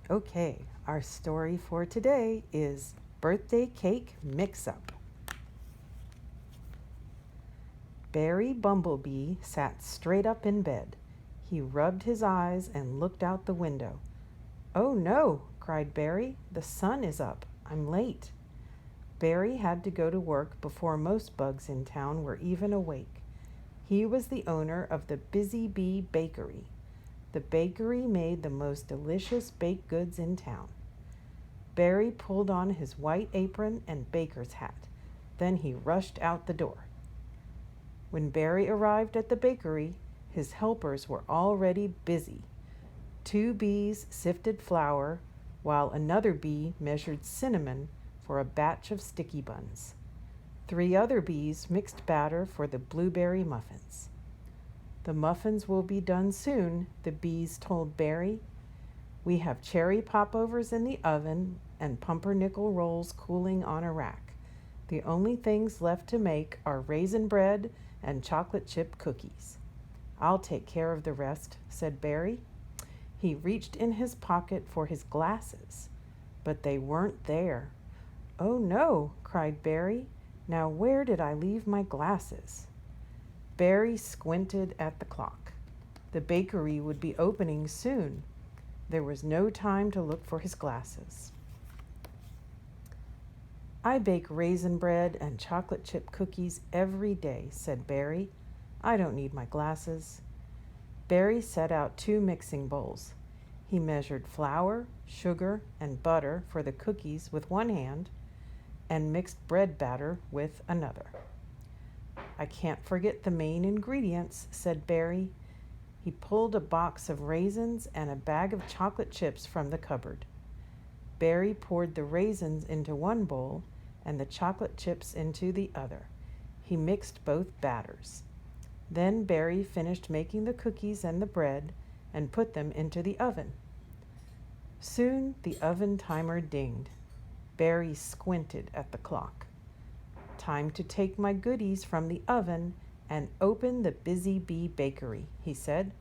Okay, our story for today is Birthday Cake Mix-Up. Barry Bumblebee sat straight up in bed. He rubbed his eyes and looked out the window. "Oh no," cried Barry, "the sun is up. I'm late." Barry had to go to work before most bugs in town were even awake. He was the owner of the Busy Bee Bakery. The bakery made the most delicious baked goods in town. Barry pulled on his white apron and baker's hat. Then he rushed out the door. When Barry arrived at the bakery, his helpers were already busy. 2 bees sifted flour, while another bee measured cinnamon for a batch of sticky buns. 3 other bees mixed batter for the blueberry muffins. "The muffins will be done soon," the bees told Barry. "We have cherry popovers in the oven and pumpernickel rolls cooling on a rack. The only things left to make are raisin bread and chocolate chip cookies." "I'll take care of the rest," said Barry. He reached in his pocket for his glasses, but they weren't there. "Oh no," cried Barry. "Now where did I leave my glasses?" Barry squinted at the clock. The bakery would be opening soon. There was no time to look for his glasses. "I bake raisin bread and chocolate chip cookies every day," said Barry. "I don't need my glasses." Barry set out 2 mixing bowls. He measured flour, sugar, and butter for the cookies with one hand and mixed bread batter with another. "I can't forget the main ingredients," said Barry. He pulled a box of raisins and a bag of chocolate chips from the cupboard. Barry poured the raisins into one bowl and the chocolate chips into the other. He mixed both batters. Then Barry finished making the cookies and the bread and put them into the oven. Soon the oven timer dinged. Barry squinted at the clock. "Time to take my goodies from the oven and open the Busy Bee Bakery," he said.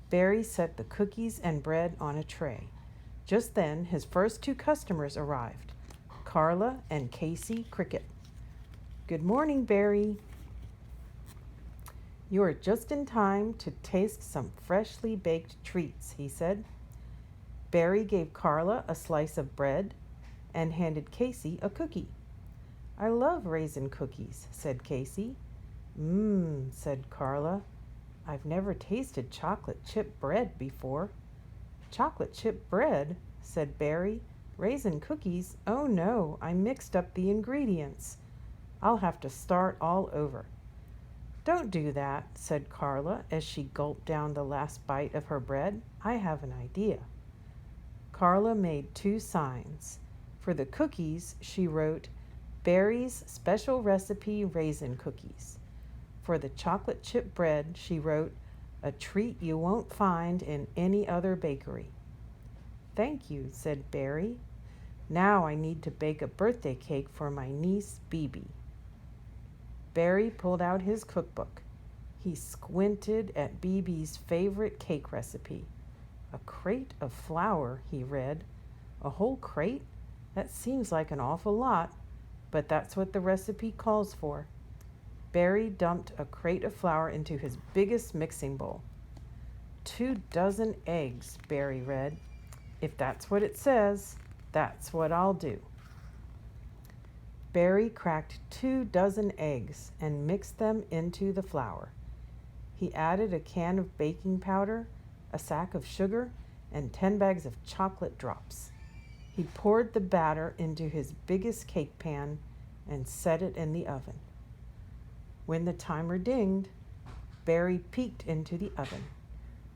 Barry set the cookies and bread on a tray. Just then his first 2 customers arrived, Carla and Casey Cricket. "Good morning, Barry." "You are just in time to taste some freshly baked treats," he said. Barry gave Carla a slice of bread and handed Casey a cookie. "I love raisin cookies," said Casey. "Mmm," said Carla. "I've never tasted chocolate chip bread before." "Chocolate chip bread?" said Barry. "Raisin cookies? Oh no, I mixed up the ingredients. I'll have to start all over." "Don't do that," said Carla as she gulped down the last bite of her bread. "I have an idea." Carla made 2 signs. For the cookies, she wrote, "Barry's Special Recipe Raisin Cookies." For the chocolate chip bread, she wrote, "A treat you won't find in any other bakery." "Thank you," said Barry. "Now I need to bake a birthday cake for my niece, Bebe." Barry pulled out his cookbook. He squinted at Bebe's favorite cake recipe. "A crate of flour," he read. "A whole crate? That seems like an awful lot, but that's what the recipe calls for." Barry dumped a crate of flour into his biggest mixing bowl. 2 dozen eggs, Barry read. "If that's what it says, that's what I'll do." Barry cracked 2 dozen eggs and mixed them into the flour. He added a can of baking powder, a sack of sugar, and 10 bags of chocolate drops. He poured the batter into his biggest cake pan and set it in the oven. When the timer dinged, Barry peeked into the oven.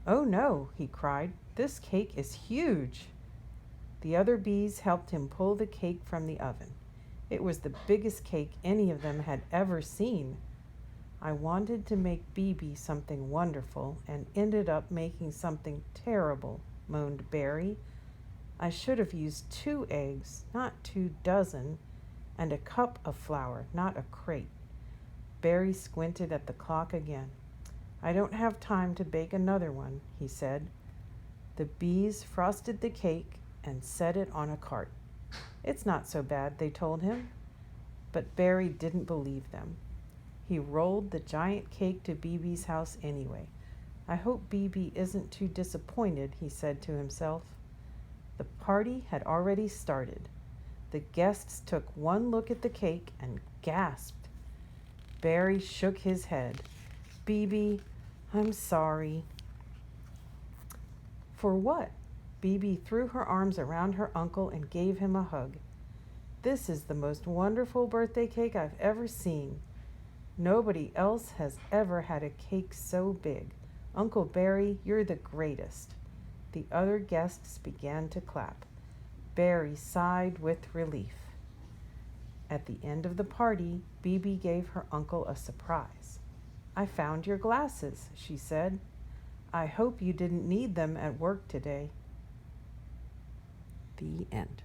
"Oh no," he cried, "this cake is huge." The other bees helped him pull the cake from the oven. It was the biggest cake any of them had ever seen. "I wanted to make Bebe something wonderful and ended up making something terrible," moaned Barry. "I should have used 2 eggs, not 2 dozen, and a cup of flour, not a crate." Barry squinted at the clock again. "I don't have time to bake another one," he said. The bees frosted the cake and set it on a cart. "It's not so bad," they told him. But Barry didn't believe them. He rolled the giant cake to BB's house anyway. "I hope BB isn't too disappointed," he said to himself. The party had already started. The guests took one look at the cake and gasped. Barry shook his head. "BB, I'm sorry." "For what?" BB threw her arms around her uncle and gave him a hug. "This is the most wonderful birthday cake I've ever seen. Nobody else has ever had a cake so big. Uncle Barry, you're the greatest." The other guests began to clap. Barry sighed with relief. At the end of the party, BB gave her uncle a surprise. "I found your glasses," she said. "I hope you didn't need them at work today." The end.